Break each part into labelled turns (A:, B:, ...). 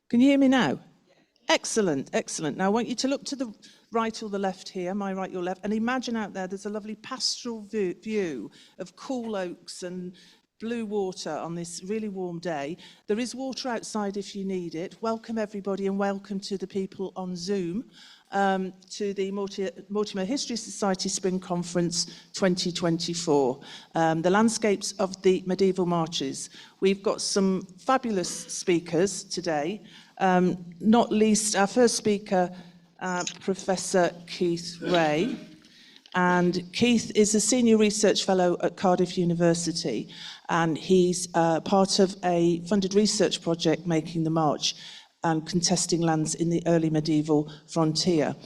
A: Can you hear me now? Excellent, excellent. Now I want you to look to the right or the left here, my right, your left, and imagine out there's a lovely pastoral view of cool oaks and blue water on this really warm day. There is water outside if you need it. Welcome everybody, and welcome to the people on Zoom to the Mortimer History Society Spring Conference 2024, the landscapes of the medieval marches. We've got some fabulous speakers today, not least our first speaker, Professor Keith Ray. And Keith is a senior research fellow at Cardiff University, and he's part of a funded research project making the march and contesting lands in the early medieval frontier.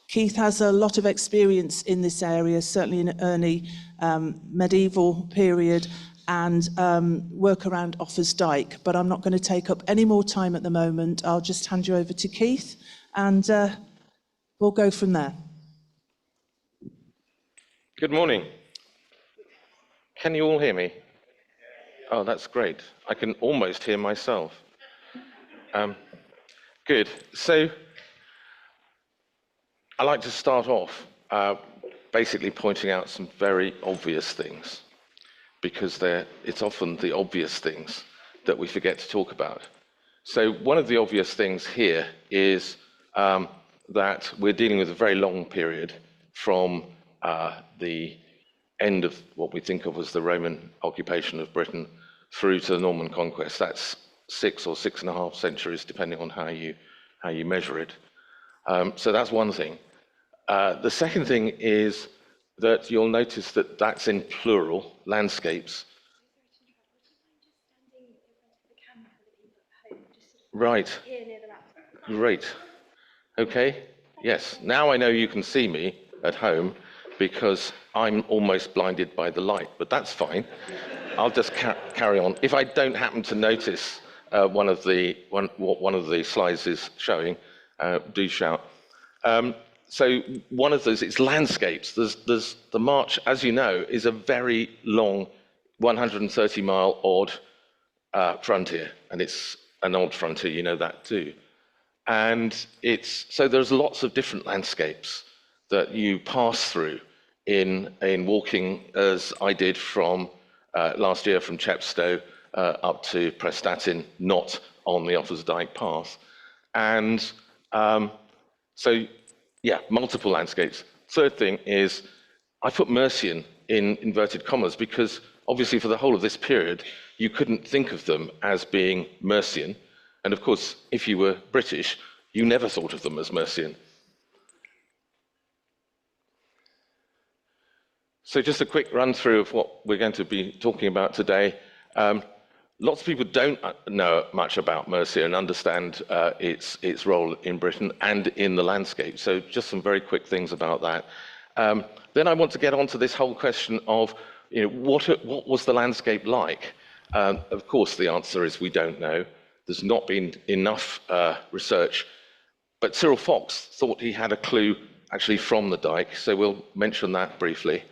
A: Keith has a lot of experience in this area, certainly in an early medieval period, and work around Offa's Dyke, but I'm not going to take up any more time at the moment. I'll just hand you over to Keith, and we'll go from there.
B: Good morning. Can you all hear me? Oh, that's great. I can almost hear myself. Good. So I like to start off basically pointing out some very obvious things, because it's often the obvious things that we forget to talk about. So one of the obvious things here is that we're dealing with a very long period from the end of what we think of as the Roman occupation of Britain through to the Norman conquest. That's 6 or 6.5 centuries, depending on how you measure it. So that's one thing. The second thing is that you'll notice that that's in plural, landscapes. Right. Great. Okay. Yes. Now I know you can see me at home, because I'm almost blinded by the light, but that's fine. I'll just carry on. If I don't happen to notice what one of the slides is showing, do shout. So one of those, it's landscapes. There's the march, as you know, is a very long 130-mile odd frontier, and it's an odd frontier, you know that too. And so there's lots of different landscapes that you pass through in walking, as I did from last year from Chepstow up to Prestatyn, not on the Offa's Dyke path. And so, yeah, multiple landscapes. Third thing is, I put Mercian in inverted commas because obviously for the whole of this period, you couldn't think of them as being Mercian. And of course, if you were British, you never thought of them as Mercian. So just a quick run through of what we're going to be talking about today. Lots of people don't know much about Mercia and understand its role in Britain and in the landscape. So just some very quick things about that. Then I want to get on to this whole question of, what was the landscape like? Of course, the answer is we don't know. There's not been enough research. But Cyril Fox thought he had a clue actually from the Dyke, so we'll mention that briefly.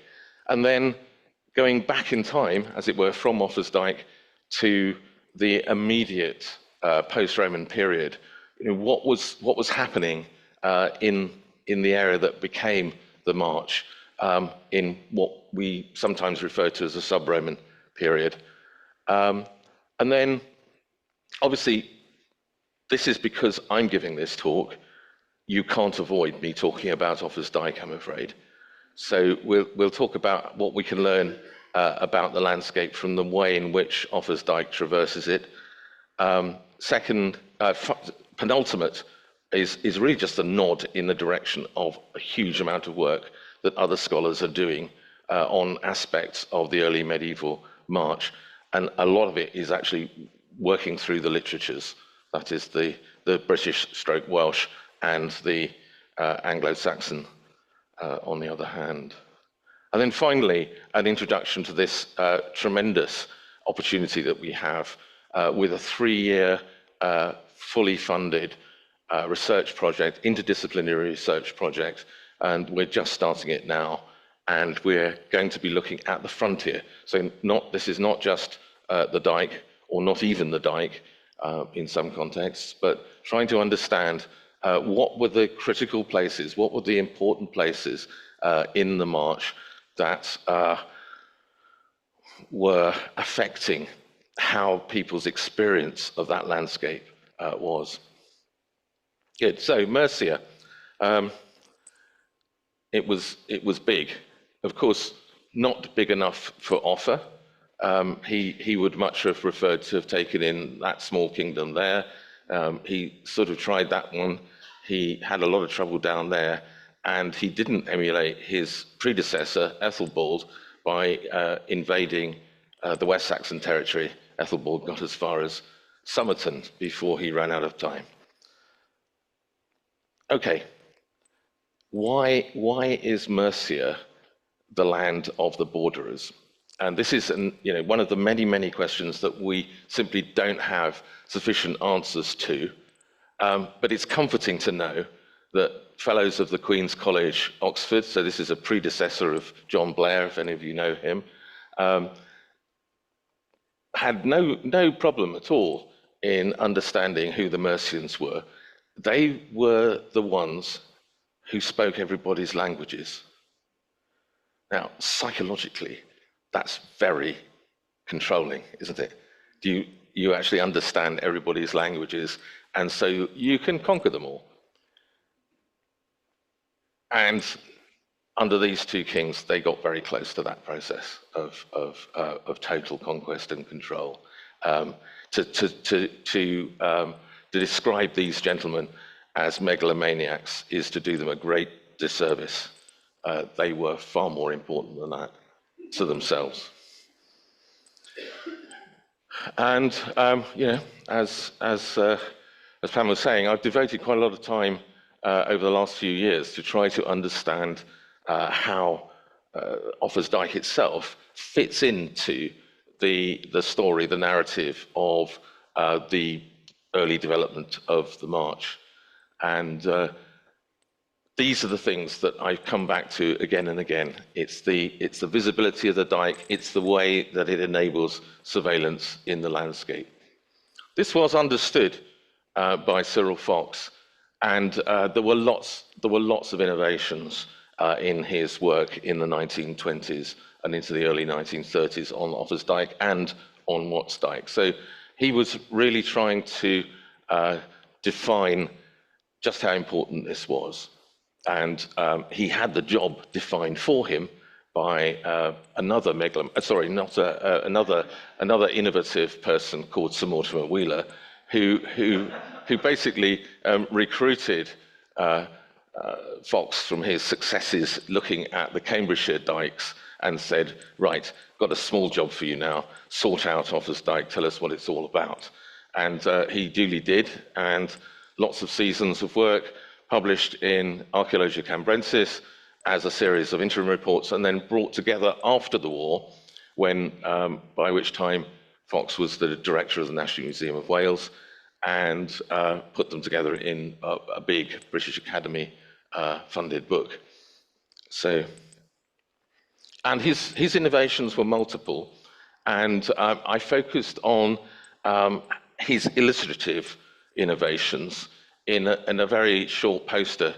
B: And then going back in time, as it were, from Offa's Dyke to the immediate post-Roman period, what was happening in the area that became the March, in what we sometimes refer to as a sub-Roman period. And then, obviously, this is because I'm giving this talk. You can't avoid me talking about Offa's Dyke, I'm afraid. So we'll talk about what we can learn about the landscape from the way in which Offa's Dyke traverses it. Second, penultimate is really just a nod in the direction of a huge amount of work that other scholars are doing on aspects of the early medieval march. And a lot of it is actually working through the literatures, that is the British stroke Welsh and the Anglo-Saxon on the other hand. And then finally, an introduction to this tremendous opportunity that we have with a 3-year fully funded research project, interdisciplinary research project, and we're just starting it now. And we're going to be looking at the frontier. So this is not just the Dyke, or not even the Dyke. in some contexts, but trying to understand what were the critical places, what were the important places in the march that were affecting how people's experience of that landscape was. Good. So Mercia, it was big. Of course, not big enough for Offa. He would much have preferred to have taken in that small kingdom there. He sort of tried that one. He had a lot of trouble down there, and he didn't emulate his predecessor, Ethelbald, by invading the West Saxon territory. Ethelbald got as far as Somerton before he ran out of time. Okay, why is Mercia the land of the borderers? And this is one of the many questions that we simply don't have sufficient answers to. But it's comforting to know that fellows of the Queen's College, Oxford, so this is a predecessor of John Blair, if any of you know him, had no problem at all in understanding who the Mercians were. They were the ones who spoke everybody's languages. Now, psychologically, that's very controlling, isn't it? You actually understand everybody's languages, and so you can conquer them all. And under these two kings, they got very close to that process of total conquest and control. To describe these gentlemen as megalomaniacs is to do them a great disservice. They were far more important than that to themselves. And as Pam was saying, I've devoted quite a lot of time over the last few years to try to understand how Offa's Dyke itself fits into the story, the narrative of the early development of the march. And these are the things that I've come back to again and again. It's the visibility of the Dyke. It's the way that it enables surveillance in the landscape. This was understood by Cyril Fox, and there were lots of innovations in his work in the 1920s and into the early 1930s on Offa's Dyke and on Watts Dyke. So he was really trying to define just how important this was. And he had the job defined for him by another innovative person called Sir Mortimer Wheeler, who basically recruited Fox from his successes looking at the Cambridgeshire dykes and said, right, got a small job for you now, sort out Offa's Dyke, tell us what it's all about. And he duly did, and lots of seasons of work published in Archaeological Cambrensis as a series of interim reports, and then brought together after the war, when by which time Fox was the director of the National Museum of Wales, and put them together in a big British Academy funded book. So, and his innovations were multiple, and I focused on his illustrative innovations in a very short poster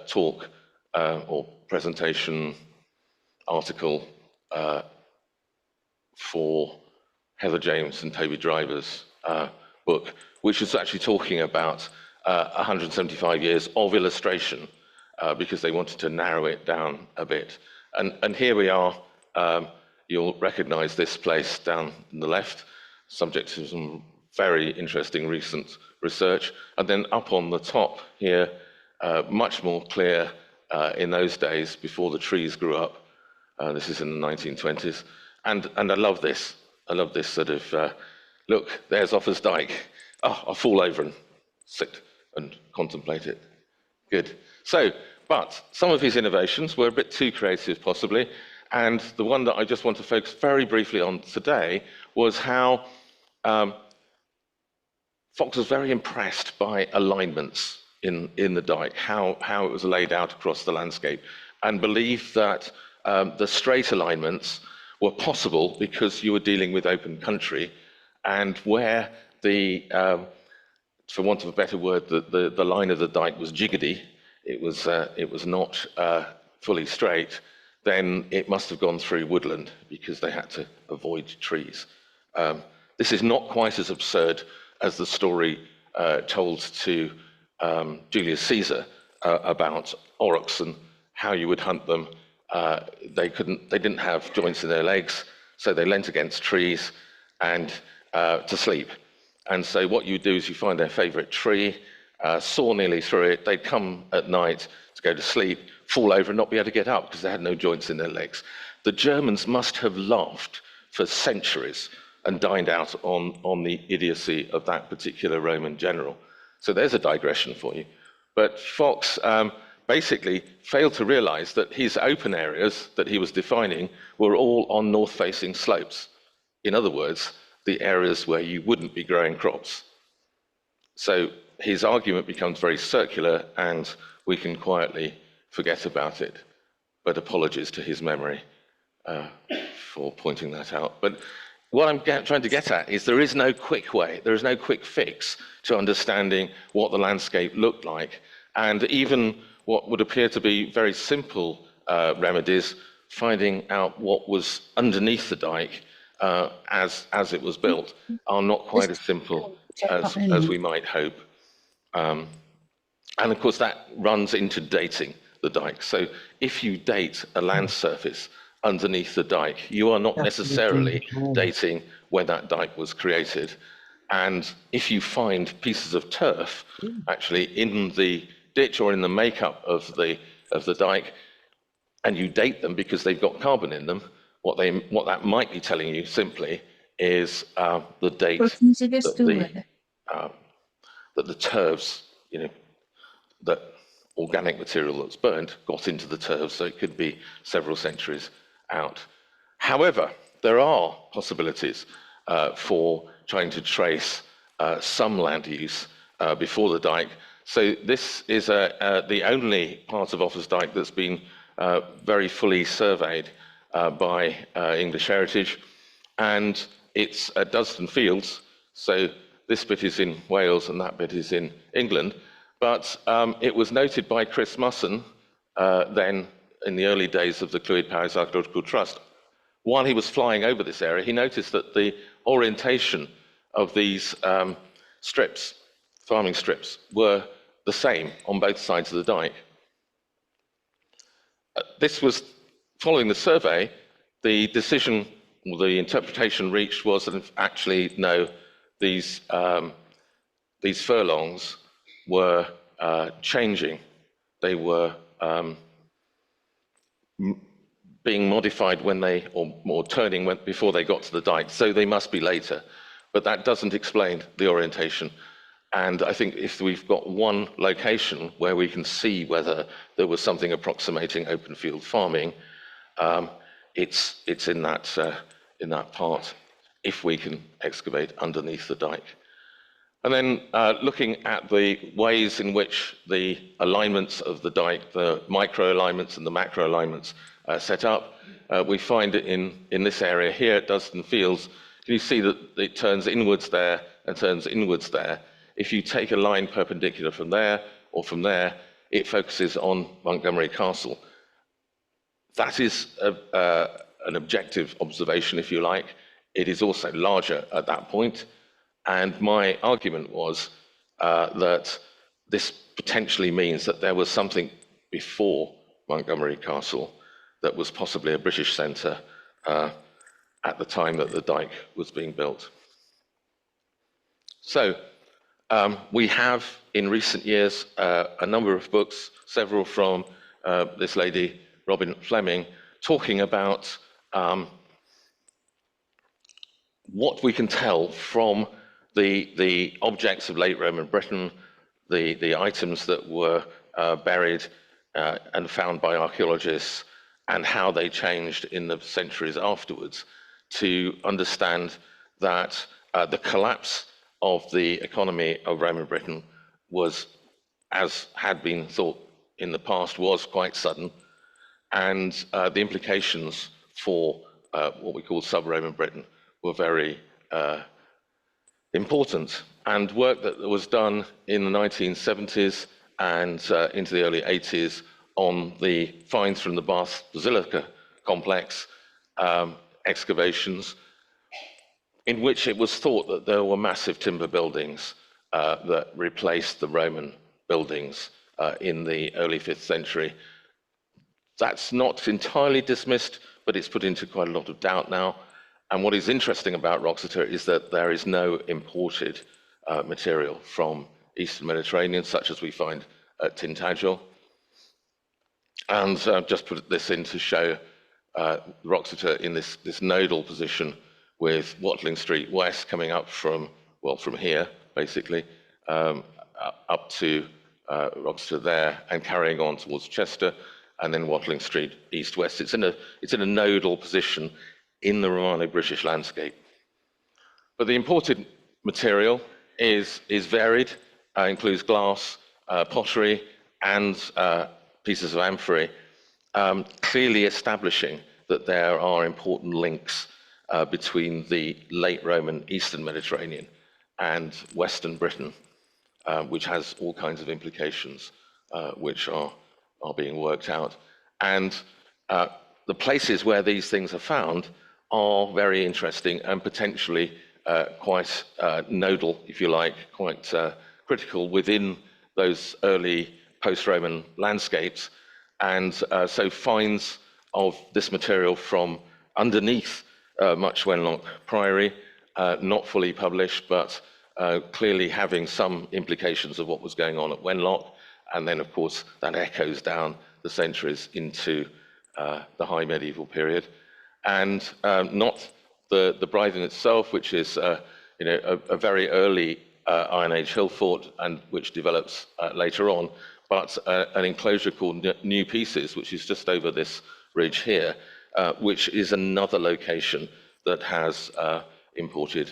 B: talk or presentation article for Heather James and Toby Driver's book, which was actually talking about 175 years of illustration, because they wanted to narrow it down a bit. And here we are. You'll recognize this place down on the left, subject to some very interesting recent research. And then up on the top here, much more clear in those days before the trees grew up. This is in the 1920s. And I love this. I love this sort of, look, there's Offa's Dyke. Oh, I'll fall over and sit and contemplate it. Good. So, but some of his innovations were a bit too creative, possibly. And the one that I just want to focus very briefly on today was how Fox was very impressed by alignments in the Dyke, how it was laid out across the landscape, and believed that the straight alignments were possible because you were dealing with open country, and where for want of a better word, the line of the dike was jiggedy. It was not fully straight. Then it must have gone through woodland because they had to avoid trees. This is not quite as absurd as the story told to Julius Caesar about aurochs and how you would hunt them. They didn't have joints in their legs, so they leant against trees and to sleep. And so what you do is you find their favorite tree, saw nearly through it. They'd come at night to go to sleep, fall over and not be able to get up because they had no joints in their legs. The Germans must have laughed for centuries and dined out on the idiocy of that particular Roman general. So there's a digression for you. But Fox basically failed to realize that his open areas that he was defining were all on north-facing slopes. In other words, the areas where you wouldn't be growing crops. So his argument becomes very circular and we can quietly forget about it. But apologies to his memory for pointing that out. But what I'm trying to get at is there is no quick way, there is no quick fix to understanding what the landscape looked like. And even what would appear to be very simple remedies, finding out what was underneath the dike as it was built, are not quite as simple as we might hope. And of course that runs into dating the dike. So if you date a land surface underneath the dike, you are not necessarily dating when that dike was created. And if you find pieces of turf actually in the ditch or in the makeup of the dike, and you date them because they've got carbon in them, what that might be telling you simply is the date that the turfs, that organic material that's burnt got into the turfs, so it could be several centuries out. However, there are possibilities for trying to trace some land use before the dike. So this is the only part of Offa's Dyke that's been very fully surveyed by English Heritage, and it's at Dusden Fields. So this bit is in Wales and that bit is in England. But it was noted by Chris Musson then in the early days of the Clwyd Powys Archaeological Trust. While he was flying over this area, he noticed that the orientation of these strips, farming strips, were the same on both sides of the dike. This was following the survey. The decision, or the interpretation reached was that actually no, these furlongs were changing. They were being modified when they, or turning before they got to the dike, so they must be later. But that doesn't explain the orientation. And I think if we've got one location where we can see whether there was something approximating open field farming, it's in that part, if we can excavate underneath the dike. And then looking at the ways in which the alignments of the dike, the micro alignments and the macro alignments set up, we find it in this area here at Dusden Fields. You see that it turns inwards there and turns inwards there. If you take a line perpendicular from there or from there, it focuses on Montgomery Castle. That is an objective observation, if you like. It is also larger at that point. And my argument was that this potentially means that there was something before Montgomery Castle that was possibly a British centre at the time that the dike was being built. So we have, in recent years, a number of books, several from this lady, Robin Fleming, talking about what we can tell from the objects of late Roman Britain, the items that were buried and found by archaeologists, and how they changed in the centuries afterwards, to understand that the collapse of the economy of Roman Britain was, as had been thought in the past, was quite sudden, and the implications for what we call sub-Roman Britain were very important. And work that was done in the 1970s and into the early 80s on the finds from the Bath Basilica complex, excavations, in which it was thought that there were massive timber buildings that replaced the Roman buildings in the early 5th century. That's not entirely dismissed, but it's put into quite a lot of doubt now. And what is interesting about Roxeter is that there is no imported material from Eastern Mediterranean, such as we find at Tintagel. And just put this in to show Roxeter in this nodal position with Watling Street West coming up from here, basically, up to Roxeter there and carrying on towards Chester, and then Watling Street east-west. It's in a nodal position in the Romano-British landscape. But the imported material is varied, includes glass, pottery, and pieces of amphory, clearly establishing that there are important links between the late Roman Eastern Mediterranean and Western Britain, which has all kinds of implications which are being worked out. And the places where these things are found are very interesting and potentially quite nodal, if you like, quite critical within those early post-Roman landscapes. And so finds of this material from underneath Much Wenlock Priory, not fully published, but clearly having some implications of what was going on at Wenlock. And then, of course, that echoes down the centuries into the high medieval period. And not the Brython itself, which is a very early Iron Age hill fort, and which develops later on, but an enclosure called New Pieces, which is just over this ridge here, which is another location that has imported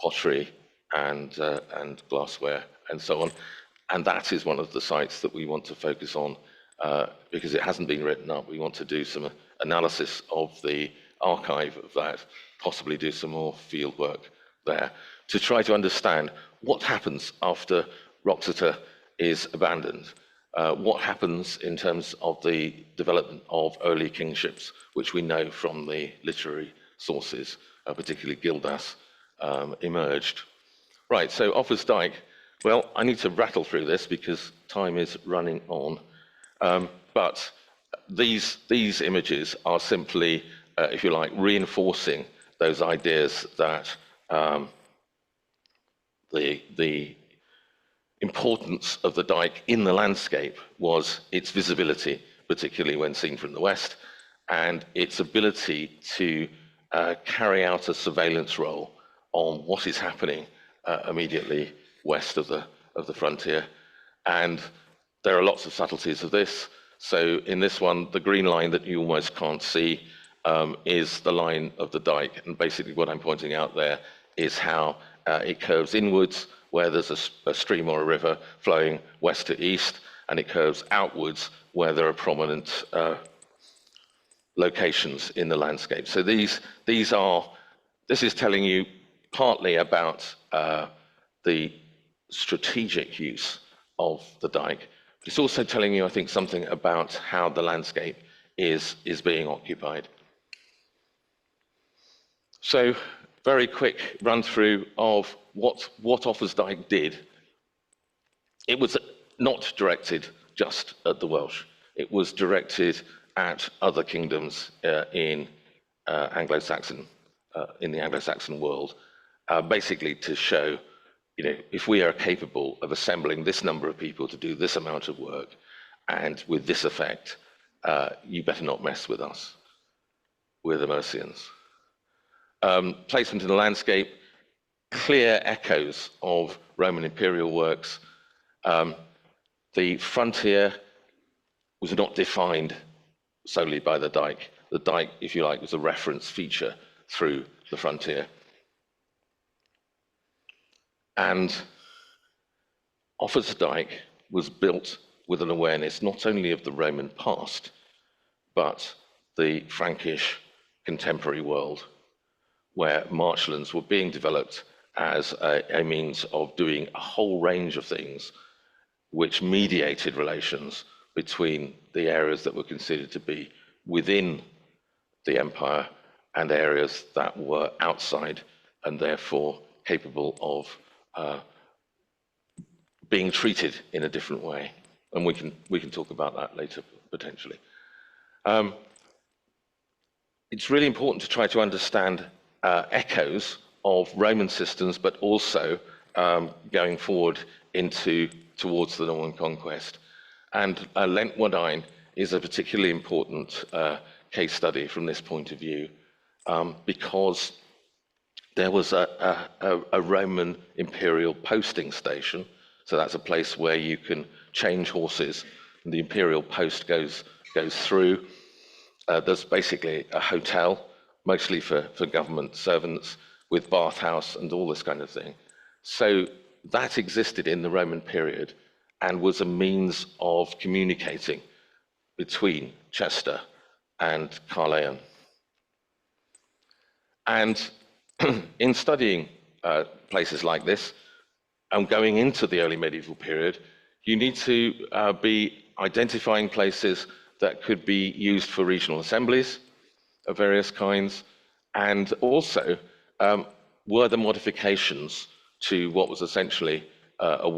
B: pottery and glassware and so on. And that is one of the sites that we want to focus on because it hasn't been written up. We want to do some analysis of the archive of that, possibly do some more field work there to try to understand what happens after Roxeter is abandoned. What happens in terms of the development of early kingships, which we know from the literary sources, particularly Gildas, emerged. Right, so Offa's Dyke. Well, I need to rattle through this because time is running on. But these images are simply, if you like, reinforcing those ideas that the importance of the Dyke in the landscape was its visibility, particularly when seen from the west, and its ability to carry out a surveillance role on what is happening immediately west of the frontier. And there are lots of subtleties of this. So in this one, the green line that you almost can't see is the line of the Dyke. And basically what I'm pointing out there is how it curves inwards, where there's a stream or a river flowing west to east, and it curves outwards where there are prominent locations in the landscape. So this is telling you partly about the strategic use of the Dyke. But it's also telling you, I think, something about how the landscape is being occupied. So, very quick run through of what Offa's Dyke did. It was not directed just at the Welsh. It was directed at other kingdoms in Anglo-Saxon, in the Anglo-Saxon world, basically to show, if we are capable of assembling this number of people to do this amount of work and with this effect, you better not mess with us. We're the Mercians. Placement in the landscape, clear echoes of Roman imperial works. The frontier was not defined solely by the Dyke. The Dyke, if you like, was a reference feature through the frontier. And Offa's Dyke was built with an awareness not only of the Roman past, but the Frankish contemporary world, where marshlands were being developed as a means of doing a whole range of things which mediated relations between the areas that were considered to be within the empire and areas that were outside and therefore capable of being treated in a different way. And we can talk about that later, potentially. It's really important to try to understand echoes of Roman systems, but also going forward towards the Norman conquest. And Leintwardine is a particularly important case study from this point of view, because there was a Roman imperial posting station. So that's a place where you can change horses, and the imperial post goes through. There's basically a hotel, mostly for government servants, with bathhouse and all this kind of thing. So that existed in the Roman period and was a means of communicating between Chester and Caerleon. And in studying places like this and going into the early medieval period, you need to be identifying places that could be used for regional assemblies of various kinds, and also were the modifications to what was essentially a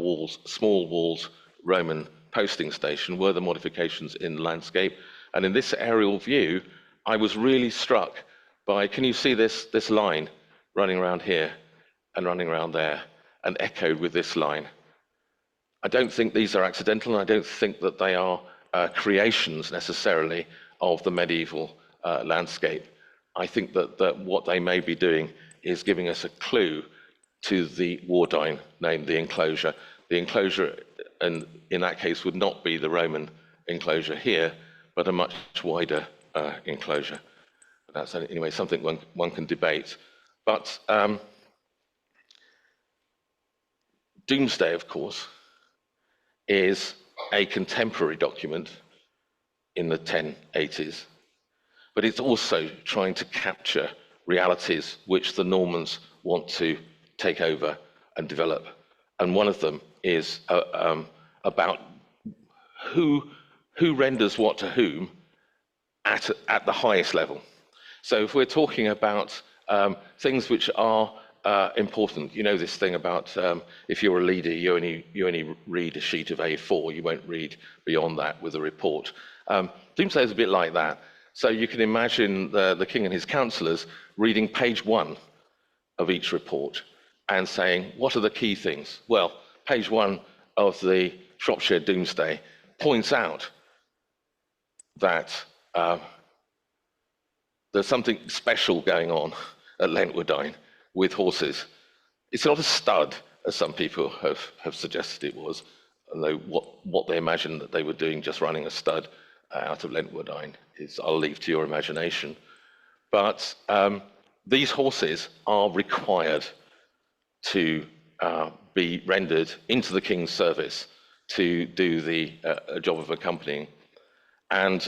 B: small walled Roman posting station, were the modifications in the landscape. And in this aerial view, I was really struck by, can you see this line running around here and running around there and echoed with this line? I don't think these are accidental, and I don't think that they are creations necessarily of the medieval landscape. I think that what they may be doing is giving us a clue to the Wardine, named the enclosure. The enclosure, and in that case, would not be the Roman enclosure here, but a much wider enclosure. That's anyway something one can debate. But Domesday, of course, is a contemporary document in the 1080s, but it's also trying to capture realities which the Normans want to take over and develop. And one of them is about who renders what to whom at the highest level. So if we're talking about things which are important, you know this thing about if you're a leader, you only read a sheet of A4, you won't read beyond that with a report. Domesday is a bit like that. So you can imagine the king and his councillors reading page 1 of each report and saying, what are the key things? Well, page 1 of the Shropshire Domesday points out that there's something special going on at Leintwardine with horses. It's not a stud, as some people have suggested it was, although what they imagined that they were doing, just running a stud out of Leintwardine, is I'll leave to your imagination. But these horses are required to be rendered into the king's service to do the job of accompanying. And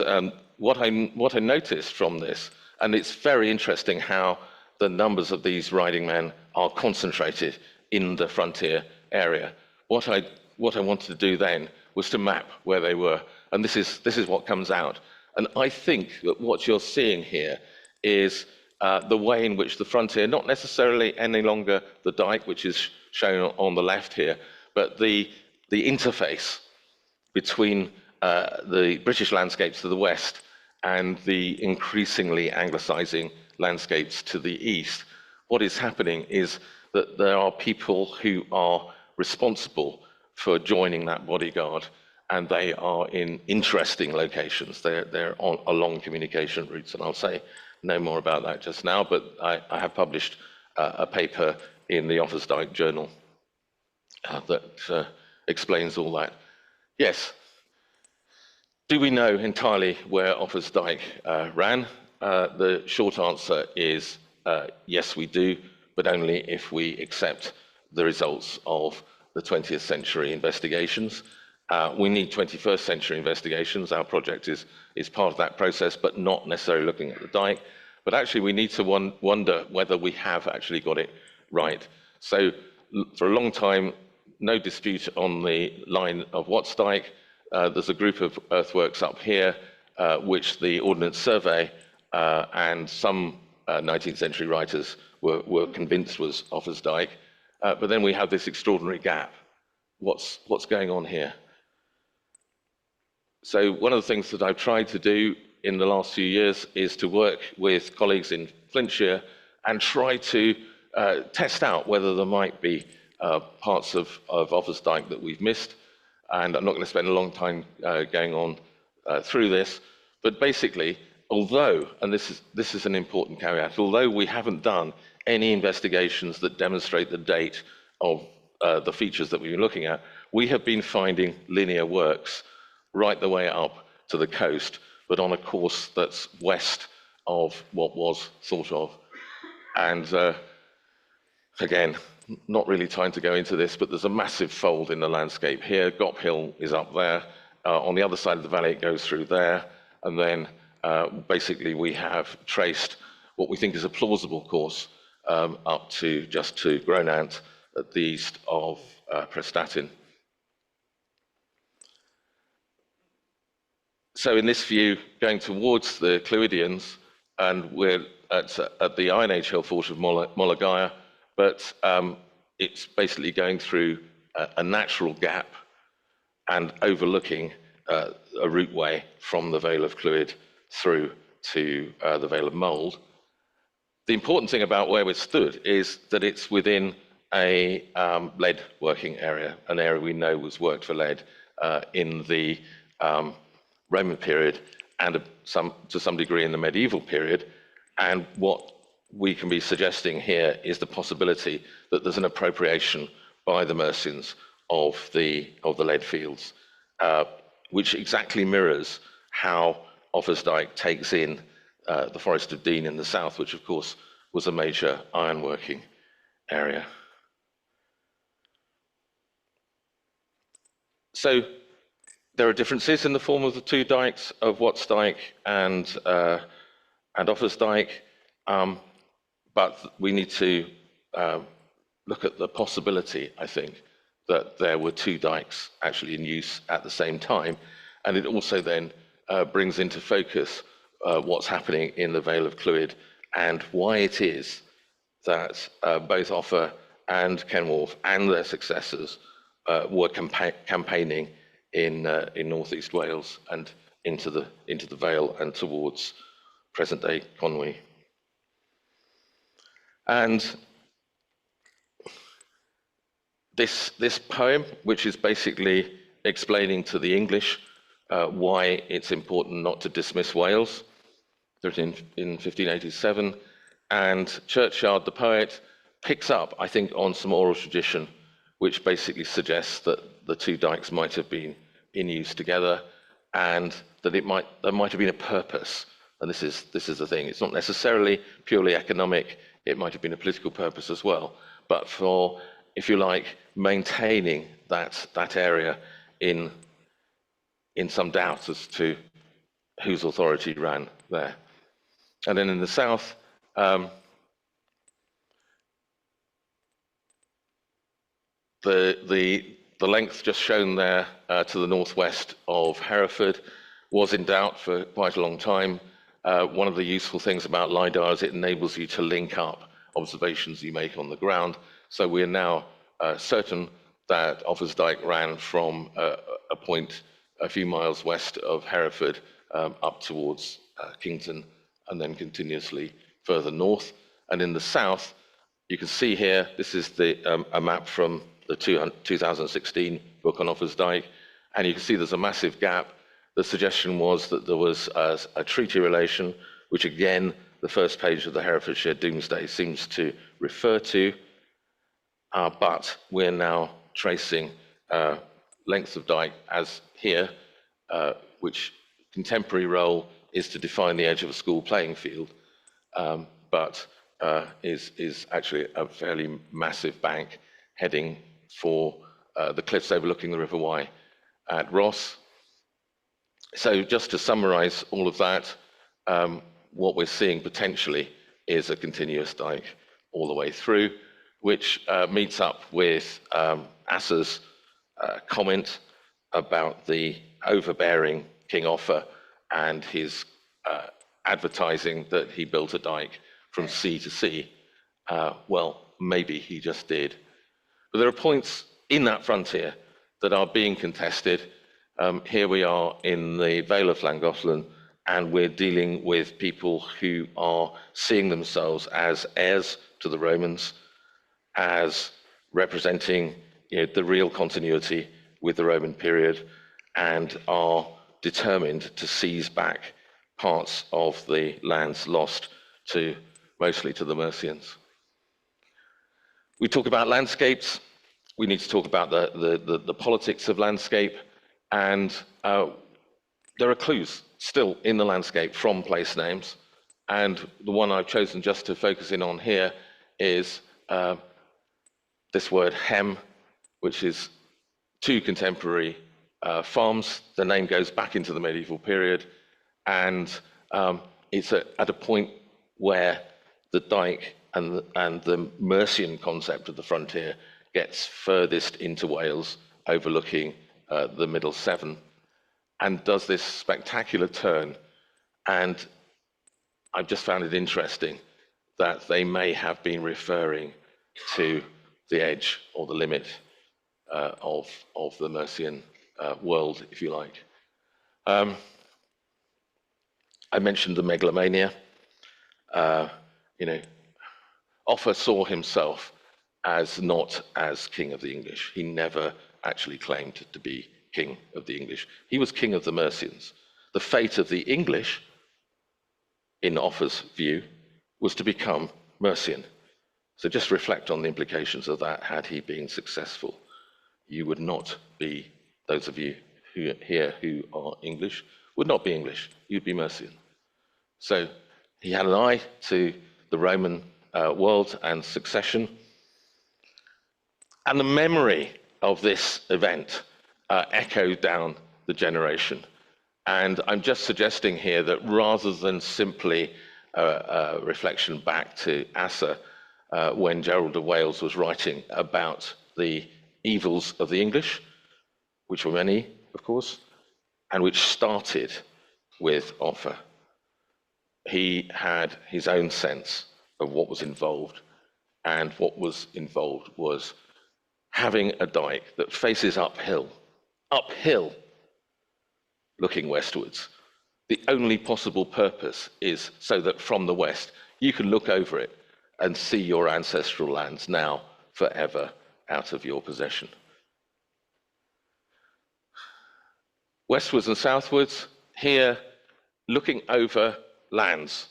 B: what I noticed from this, and it's very interesting how the numbers of these riding men are concentrated in the frontier area. What I wanted to do then was to map where they were, and this is what comes out. And I think that what you're seeing here is the way in which the frontier, not necessarily any longer the Dyke, which is shown on the left here, but the interface between the British landscapes to the west and the increasingly anglicising landscapes to the east. What is happening is that there are people who are responsible for joining that bodyguard, and they are in interesting locations. They're along communication routes, and I'll say no more about that just now, but I have published a paper in the Offa's Dyke journal that explains all that. Yes. Do we know entirely where Offa's Dyke ran? The short answer is yes, we do, but only if we accept the results of the 20th century investigations. We need 21st century investigations. Our project is part of that process, but not necessarily looking at the Dyke. But actually, we need to wonder whether we have actually got it right. So for a long time, no dispute on the line of Watts Dyke. There's a group of earthworks up here, which the Ordnance Survey and some 19th century writers were convinced was Offa's Dyke. But then we have this extraordinary gap. What's going on here? So one of the things that I've tried to do in the last few years is to work with colleagues in Flintshire and try to test out whether there might be parts of Offa's Dyke that we've missed. And I'm not going to spend a long time going on through this, but basically, although, and this is an important caveat, although we haven't done any investigations that demonstrate the date of the features that we've been looking at, we have been finding linear works right the way up to the coast, but on a course that's west of what was thought of. And again, not really time to go into this, but there's a massive fold in the landscape here. Gop Hill is up there. On the other side of the valley, it goes through there. And then basically we have traced what we think is a plausible course up to just to Gronant at the east of Prestatyn. So in this view, going towards the Clwydians, and we're at the Iron Age hill fort of Molagaya, but it's basically going through a natural gap and overlooking a routeway from the Vale of Clwyd through to the Vale of Mold. The important thing about where we're stood is that it's within a lead working area, an area we know was worked for lead in the Roman period and to some degree in the medieval period. And what we can be suggesting here is the possibility that there's an appropriation by the Mercians of the lead fields, which exactly mirrors how Offa's Dyke takes in the Forest of Dean in the south, which of course was a major ironworking area. So there are differences in the form of the two dykes of Watts Dyke and Offa's Dyke, but we need to look at the possibility, I think, that there were two dykes actually in use at the same time, and it also then brings into focus what's happening in the Vale of Clwyd and why it is that both Offa and Kenwolf and their successors were campaigning in northeast Wales and into the Vale and towards present-day Conwy. And this poem, which is basically explaining to the English why it's important not to dismiss Wales, written in 1587, and Churchyard, the poet, picks up, I think, on some oral tradition, which basically suggests that the two dykes might have been in use together, and that there might have been a purpose. And this is the thing. It's not necessarily purely economic. It might have been a political purpose as well. But for, if you like, maintaining that area in some doubt as to whose authority ran there. And then in the south, the length just shown there to the northwest of Hereford was in doubt for quite a long time. One of the useful things about LiDAR is it enables you to link up observations you make on the ground. So we are now certain that Offa's Dyke ran from a point a few miles west of Hereford up towards Kington and then continuously further north. And in the south, you can see here, this is a map from the 2016 book on Offa's Dyke, and you can see there's a massive gap. The suggestion was that there was a treaty relation, which again, the first page of the Herefordshire Domesday seems to refer to, but we're now tracing lengths of dyke as here, which contemporary role is to define the edge of a school playing field, but is actually a fairly massive bank heading for the cliffs overlooking the River Wye at Ross. So just to summarize all of that, what we're seeing potentially is a continuous dyke all the way through. which meets up with Assa's comment about the overbearing King Offa and his advertising that he built a dike from sea to sea. Well, maybe he just did. But there are points in that frontier that are being contested. Here we are in the Vale of Llangollen, and we're dealing with people who are seeing themselves as heirs to the Romans, as representing the real continuity with the Roman period, and are determined to seize back parts of the lands lost mostly to the Mercians. We talk about landscapes. We need to talk about the politics of landscape, and there are clues still in the landscape from place names, and the one I've chosen just to focus in on here is this word hem, which is two contemporary farms. The name goes back into the medieval period, and it's at a point where the Dyke and the Mercian concept of the frontier gets furthest into Wales, overlooking the Middle Severn, and does this spectacular turn. And I've just found it interesting that they may have been referring to the edge or the limit of the Mercian world, if you like. I mentioned the megalomania. Offa saw himself as not as king of the English. He never actually claimed to be king of the English. He was king of the Mercians. The fate of the English, in Offa's view, was to become Mercian. So just reflect on the implications of that. Had he been successful, you would not be, those of you who are English, would not be English. You'd be Mercian. So he had an eye to the Roman world and succession. And the memory of this event echoed down the generation. And I'm just suggesting here that rather than simply a reflection back to Assa, when Gerald of Wales was writing about the evils of the English, which were many, of course, and which started with Offa, he had his own sense of what was involved, and what was involved was having a dike that faces uphill, looking westwards. The only possible purpose is so that from the west you can look over it and see your ancestral lands now forever out of your possession. Westwards and southwards, here looking over lands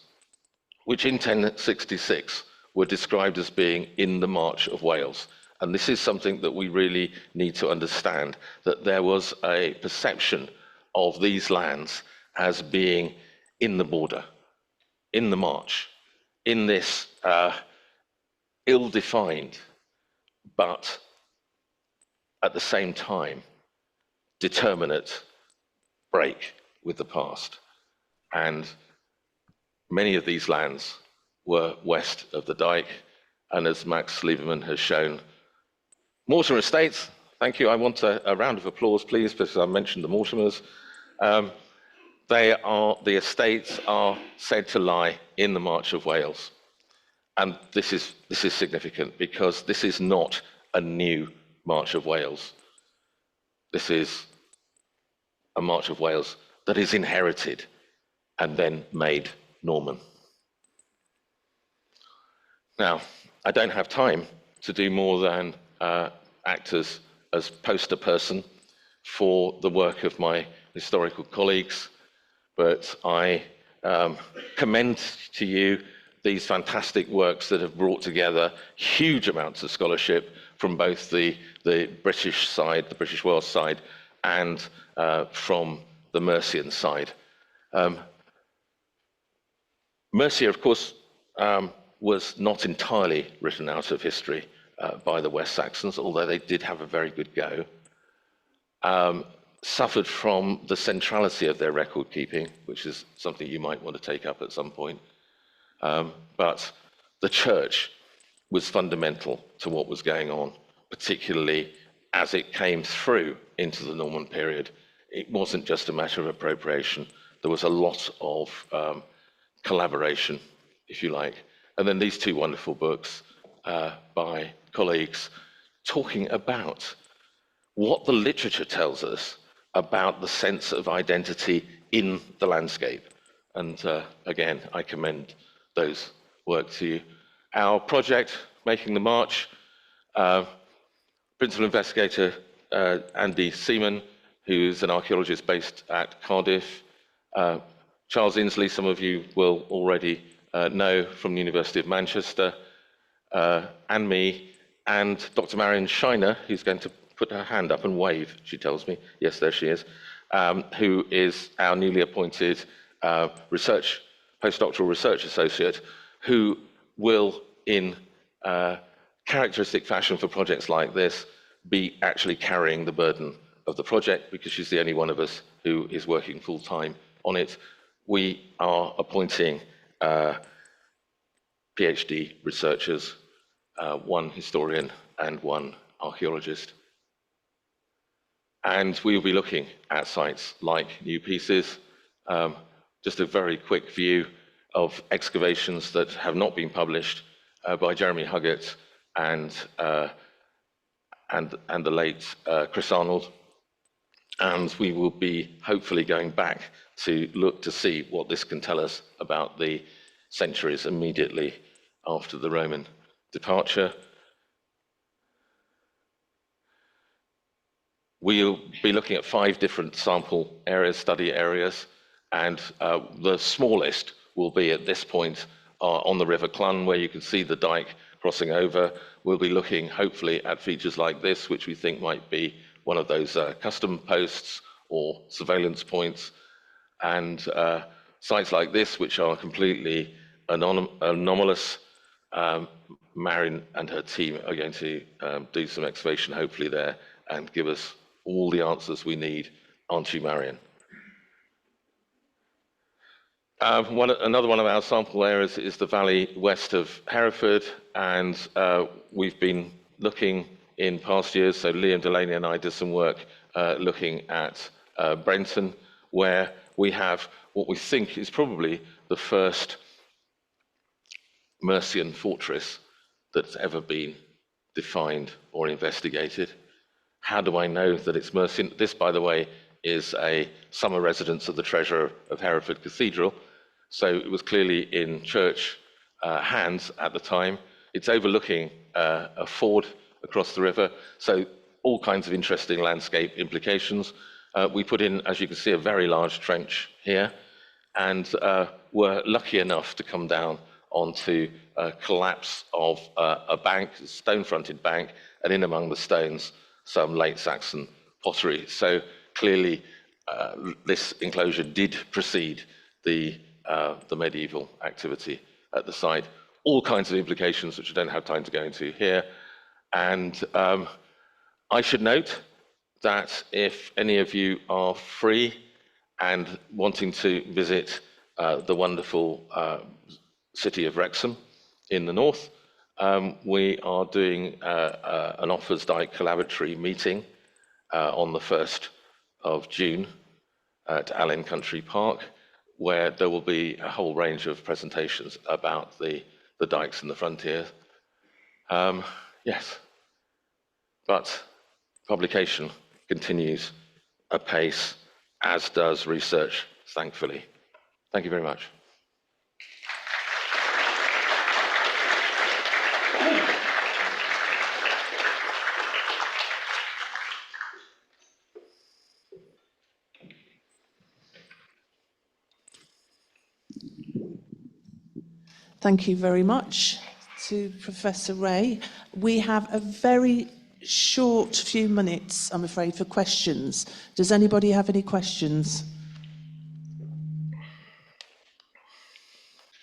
B: which in 1066 were described as being in the March of Wales. And this is something that we really need to understand, that there was a perception of these lands as being in the border, in the march, in this ill-defined, but at the same time, determinate break with the past. And many of these lands were west of the Dyke, and as Max Lieberman has shown, Mortimer Estates, thank you. I want a round of applause, please, because I mentioned the Mortimers. The estates are said to lie in the March of Wales. And this is significant because this is not a new March of Wales. This is a March of Wales that is inherited and then made Norman. Now, I don't have time to do more than act as poster person for the work of my historical colleagues, but I commend to you these fantastic works that have brought together huge amounts of scholarship from both the British side, the British Wales side, and from the Mercian side. Mercia, of course, was not entirely written out of history by the West Saxons, although they did have a very good go. Suffered from the centrality of their record keeping, which is something you might want to take up at some point. But the church was fundamental to what was going on, particularly as it came through into the Norman period. It wasn't just a matter of appropriation. There was a lot of collaboration, if you like. And then these two wonderful books by colleagues talking about what the literature tells us about the sense of identity in the landscape. And again, I commend those work to you. Our project, Making the March, principal investigator Andy Seaman, who's an archaeologist based at Cardiff. Charles Inslee, some of you will already know from the University of Manchester, and me, and Dr. Marion Shiner, who's going to put her hand up and wave, she tells me. Yes, there she is, who is our newly appointed postdoctoral research associate, who will, in characteristic fashion for projects like this, be actually carrying the burden of the project, because she's the only one of us who is working full-time on it. We are appointing PhD researchers, one historian and one archaeologist. And we will be looking at sites like New Pieces. Just a very quick view of excavations that have not been published by Jeremy Huggett and the late Chris Arnold. And we will be hopefully going back to look to see what this can tell us about the centuries immediately after the Roman departure. We'll be looking at 5 different sample areas, study areas, and the smallest will be at this point on the River Clun, where you can see the Dyke crossing over. We'll be looking hopefully at features like this, which we think might be one of those custom posts or surveillance points, and sites like this, which are completely anomalous. Marion and her team are going to do some excavation hopefully there and give us all the answers we need, aren't you, Marion? Another one of our sample areas is the valley west of Hereford, and we've been looking in past years, so Liam Delaney and I did some work looking at Brenton, where we have what we think is probably the first Mercian fortress that's ever been defined or investigated. How do I know that it's Mercian? This, by the way, is a summer residence of the treasurer of Hereford Cathedral, so it was clearly in church hands at the time. It's overlooking a ford across the river, so all kinds of interesting landscape implications. We put in, as you can see, a very large trench here, and were lucky enough to come down onto a collapse of a bank, a stone-fronted bank, and in among the stones, some late Saxon pottery. So clearly, this enclosure did precede the medieval activity at the site. All kinds of implications, which I don't have time to go into here. And I should note that if any of you are free and wanting to visit the wonderful city of Wrexham in the north, we are doing an Offa's Dyke collaboratory meeting on the 1st of June at Allen Country Park, where there will be a whole range of presentations about the dykes and the frontier. Yes, but publication continues apace, as does research, thankfully. Thank you very much.
A: Thank you very much to Professor Ray. We have a very short few minutes, I'm afraid, for questions. Does anybody have any questions?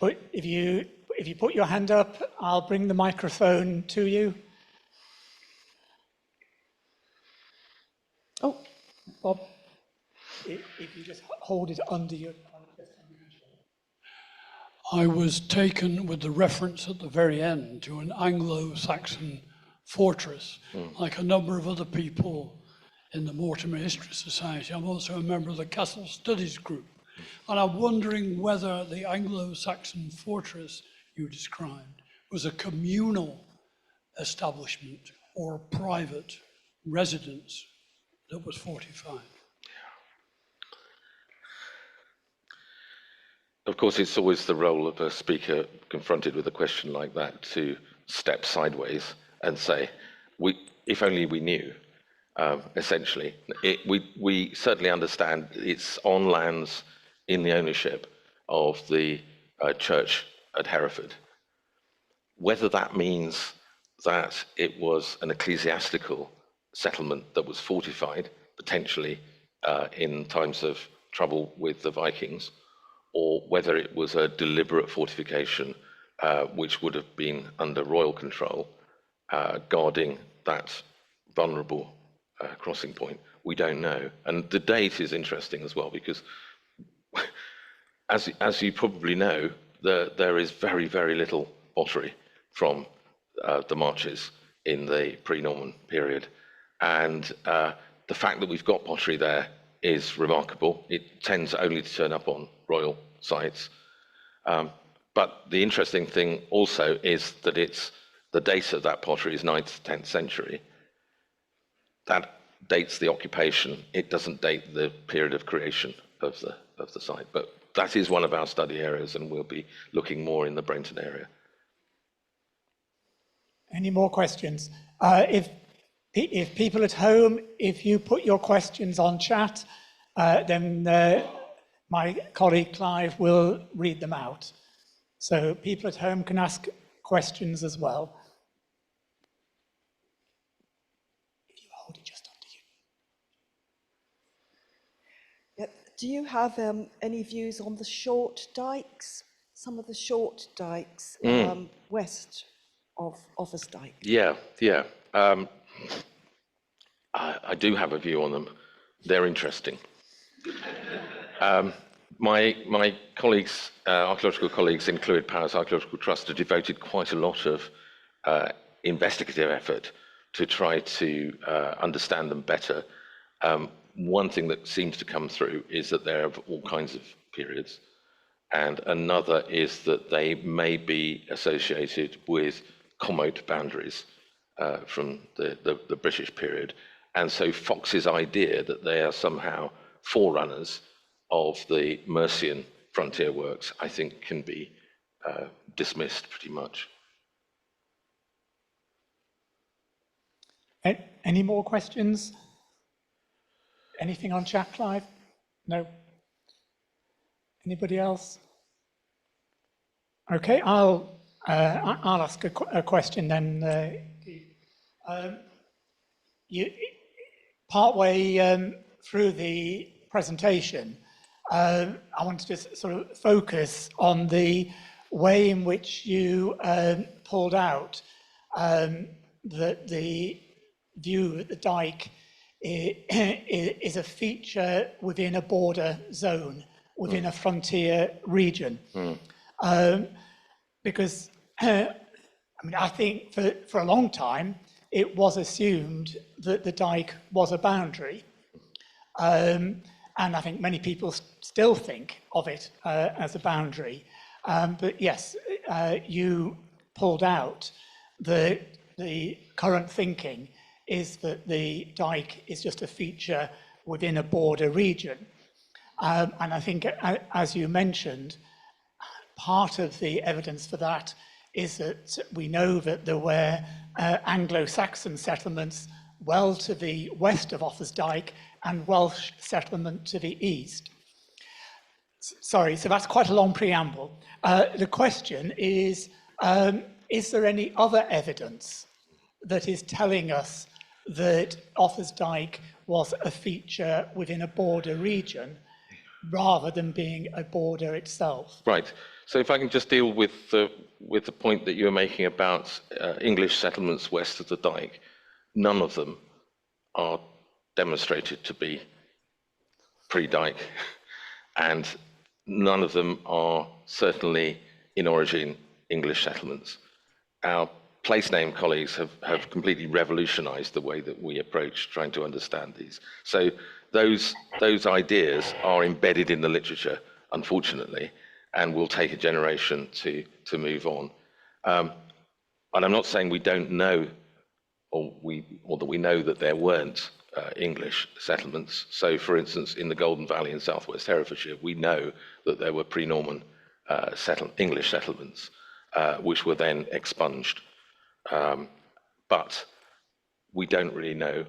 C: Well, if you put your hand up, I'll bring the microphone to you.
A: Oh,
C: Bob, if you just hold it under your...
D: I was taken with the reference at the very end to an Anglo-Saxon fortress, like a number of other people in the Mortimer History Society. I'm also a member of the Castle Studies group. And I'm wondering whether the Anglo-Saxon fortress you described was a communal establishment or a private residence that was fortified.
B: Of course, it's always the role of a speaker confronted with a question like that to step sideways and say, if only we knew, essentially. We certainly understand it's on lands in the ownership of the church at Hereford. Whether that means that it was an ecclesiastical settlement that was fortified, potentially in times of trouble with the Vikings, or whether it was a deliberate fortification which would have been under royal control, guarding that vulnerable crossing point, we don't know. And the date is interesting as well, because as you probably know, there is very, very little pottery from the marches in the pre-Norman period. And the fact that we've got pottery there is remarkable. It tends only to turn up on royal sites. But the interesting thing also is that the date of that pottery is 9th, 10th century. That dates the occupation. It doesn't date the period of creation of the site. But that is one of our study areas, and we'll be looking more in the Brenton area.
C: Any more questions? If people at home, if you put your questions on chat, then my colleague Clive will read them out. So people at home can ask questions as well. If you hold it just under you.
E: Yep. Do you have any views on the short dikes? Some of the short dikes west of Offa's Dyke?
B: Yeah. I do have a view on them. They're interesting. My colleagues, archaeological colleagues in Clwyd Powys Archaeological Trust, have devoted quite a lot of investigative effort to try to understand them better. One thing that seems to come through is that there are all kinds of periods, and another is that they may be associated with commode boundaries from the British period. And so Fox's idea that they are somehow forerunners of the Mercian frontier works, I think, can be dismissed pretty much.
C: Any more questions? Anything on chat, Clive? No? Anybody else? Okay, I'll ask a question then. Partway through the presentation, I wanted to sort of focus on the way in which you pulled out that the view that the Dyke is a feature within a border zone, within a frontier region. Because, I think for a long time, it was assumed that the Dyke was a boundary. And I think many people still think of it as a boundary. But yes, you pulled out the current thinking is that the Dyke is just a feature within a border region. And I think, as you mentioned, part of the evidence for that is that we know that there were Anglo-Saxon settlements well to the west of Offa's Dyke and Welsh settlement to the east. Sorry, so that's quite a long preamble. The question is there any other evidence that is telling us that Offa's Dyke was a feature within a border region rather than being a border itself?
B: Right. So if I can just deal with the point that you were making about English settlements west of the Dyke, none of them are demonstrated to be pre-Dyke, and none of them are certainly in origin English settlements. Our place name colleagues have completely revolutionized the way that we approach trying to understand these. So those ideas are embedded in the literature, unfortunately, and will take a generation to move on. And I'm not saying we don't know, or that we know that there weren't English settlements. So, for instance, in the Golden Valley in southwest Herefordshire, we know that there were pre-Norman English settlements, which were then expunged. But we don't really know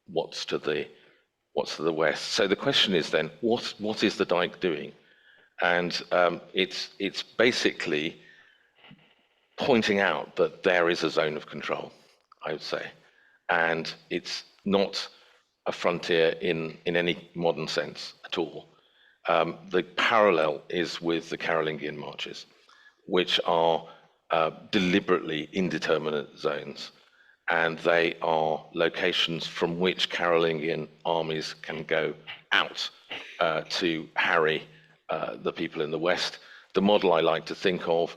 B: what's to the west. So the question is then, what is the Dyke doing? And it's basically pointing out that there is a zone of control, I would say, and it's not a frontier in any modern sense at all. The parallel is with the Carolingian marches, which are deliberately indeterminate zones, and they are locations from which Carolingian armies can go out to harry the people in the west. The model I like to think of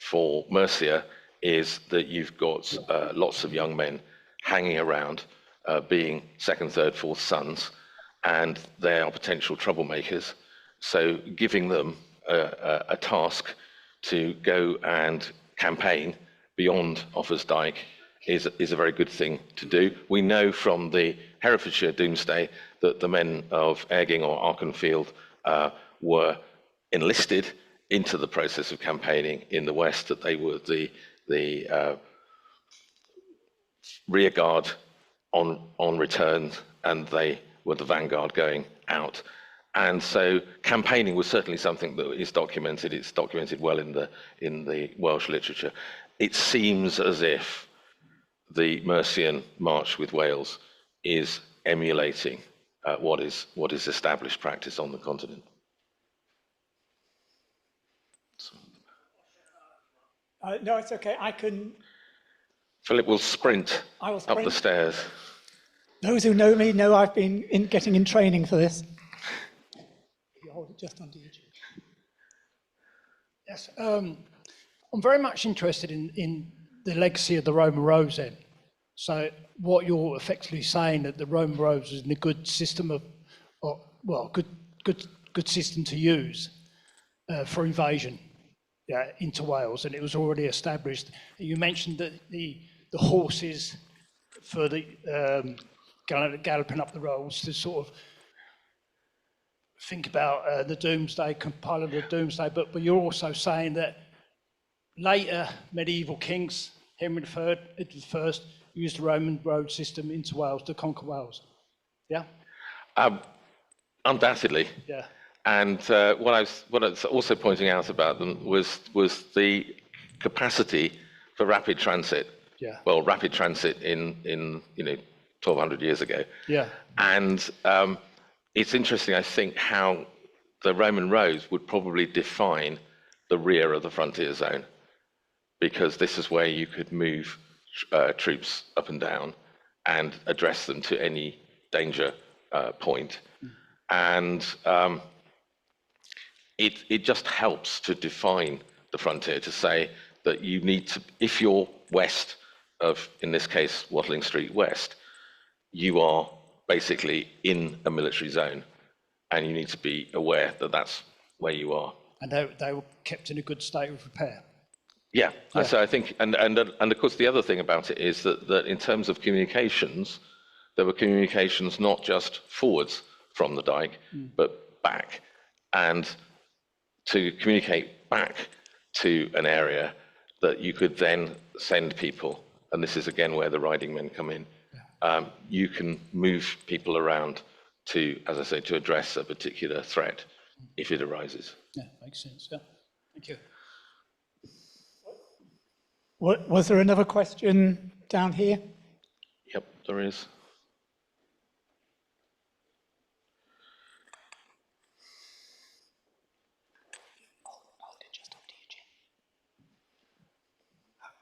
B: for Mercia is that you've got lots of young men hanging around, being second, third, fourth sons, and they are potential troublemakers. So giving them a task to go and campaign beyond Offa's Dyke is a very good thing to do. We know from the Herefordshire Domesday that the men of Erging or Arkenfield were enlisted into the process of campaigning in the west, that they were the rear guard on return, and they were the vanguard going out. And so campaigning was certainly something that is documented. It's documented well in the Welsh literature. It seems as if the Mercian march with Wales is emulating what is established practice on the continent.
C: No, it's okay. I can.
B: Philip will sprint
C: I will
B: up
C: sprint.
B: the stairs.
C: Those who know me know I've been getting in training for this. You hold it just under your chin.
F: Yes, I'm very much interested in the legacy of the Roman roads then. So what you're effectively saying, that the Roman roads was a good system good system to use for invasion into Wales, and it was already established. You mentioned that the horses for the galloping up the roads to sort of think about the Domesday, compiler of the Domesday, but you're also saying that later medieval kings, Henry III, Edward I, used the Roman road system into Wales to conquer Wales. Yeah?
B: Undoubtedly.
F: Yeah.
B: And what I was also pointing out about them was the capacity for rapid transit.
F: Yeah.
B: Well, rapid transit in 1,200 years ago.
F: Yeah.
B: And it's interesting, I think, how the Roman roads would probably define the rear of the frontier zone, because this is where you could move troops up and down and address them to any danger point. And it just helps to define the frontier, to say that you need to, if you're west of, in this case, Watling Street West, you are basically in a military zone, and you need to be aware that that's where you are.
F: And they were kept in a good state of repair.
B: Yeah. So I think, and of course the other thing about it is that in terms of communications, there were communications not just forwards from the Dyke, but back. And to communicate back to an area that you could then send people, and this is again where the riding men come in, you can move people around to, as I say, to address a particular threat if it arises.
F: Yeah, makes sense. Yeah. Thank you.
C: Was there another question down here?
B: Yep, there is.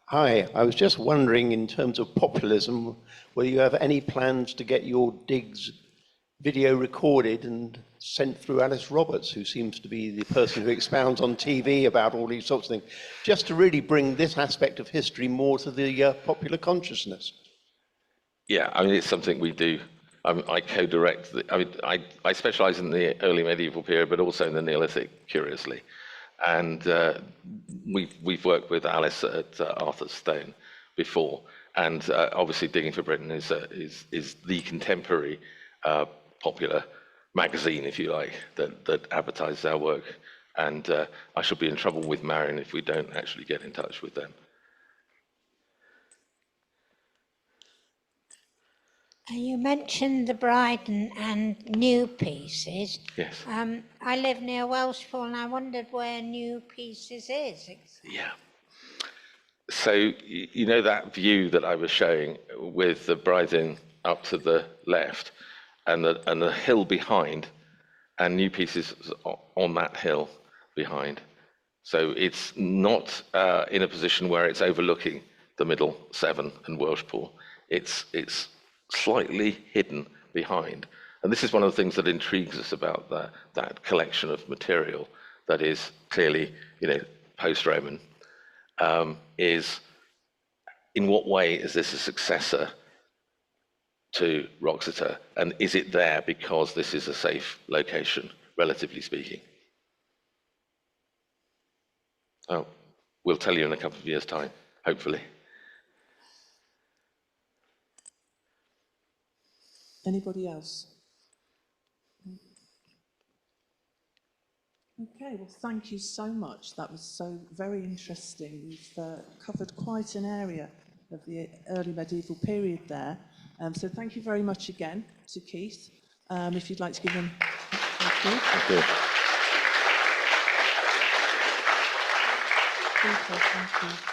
G: Hi, I was just wondering, in terms of populism, whether you have any plans to get your digs video recorded and sent through Alice Roberts, who seems to be the person who expounds on TV about all these sorts of things, just to really bring this aspect of history more to the popular consciousness.
B: Yeah, I mean, it's something we do. I co-direct. I specialise in the early medieval period, but also in the Neolithic, curiously. And we've worked with Alice at Arthur's Stone before, and obviously Digging for Britain is the contemporary popular magazine, if you like, that advertises our work. And I shall be in trouble with Marion if we don't actually get in touch with them.
H: You mentioned the Bryden and new pieces.
B: Yes.
H: I live near Welshpool and I wondered where new pieces is.
B: Yeah. So you know that view that I was showing with the Bryden up to the left and the hill behind, and new pieces on that hill behind. So it's not in a position where it's overlooking the Middle Severn and Welshpool. It's slightly hidden behind. And this is one of the things that intrigues us about that collection of material that is clearly, post-Roman, is in what way is this a successor to Wroxeter? And is it there because this is a safe location, relatively speaking? Oh, we'll tell you in a couple of years' time, hopefully.
A: Anybody else? Okay, well, thank you so much. That was so very interesting. We've covered quite an area of the early medieval period there. So thank you very much again to Keith. If you'd like to give him thank you.
B: Thank you.
A: Thank you.